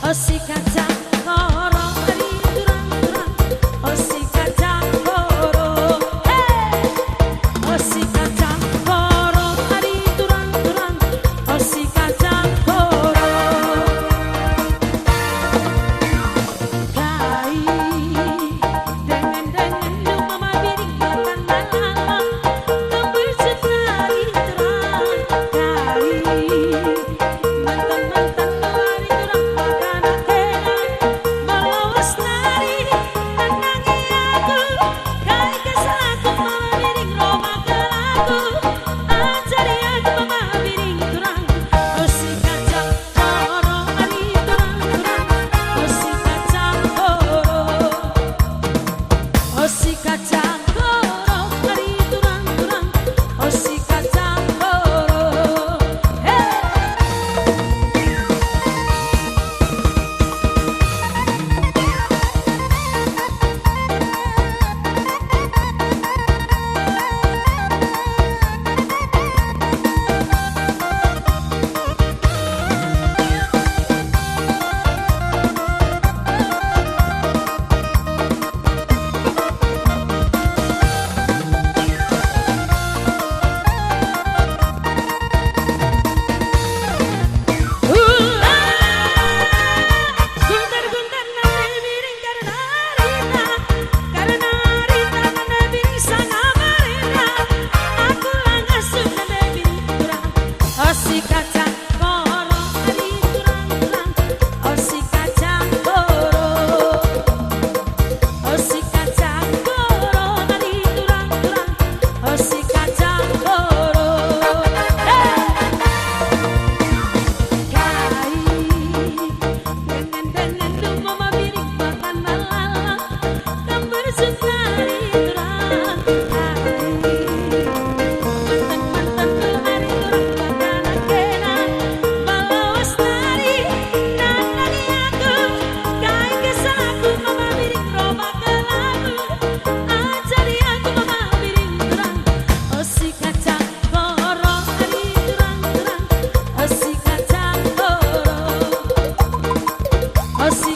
Osi kacang koro ari turang-turang, osi kacang koro, osi kacang koro ari turang-turang, osi kacang koro. Kai dengan lu mama biring makan malam, kembali sekali terang. Kai mantan-mantan hari turang makan akenan, malas nari tenangi aku. Kai kesal aku mama biring roma kelaku, ajari aku mama biring turang. Osi kacang koro ari turang-turang, osi kacang koro, osi kacang koro ari turang-turang, osi kacang koro. Hey. Guntar-guntar nane miring karena Rita nane miring sana marina. Aku langsung nane miring turang. Osi kacang koro ari turang-turang, osi kacang koro, osi kacang koro ari turang-turang, osi kacang koro. Kai dengan lu mama biring makan malam, gambar sekali terang. Mantan-mantan tuh hari turang makan akenan, malas nari tenangi aku. Kai kesal aku mama biring roma kelaku, ajari aku mama biring terang. Osi kacang koro ari turang-turang, osi kacang koro, osi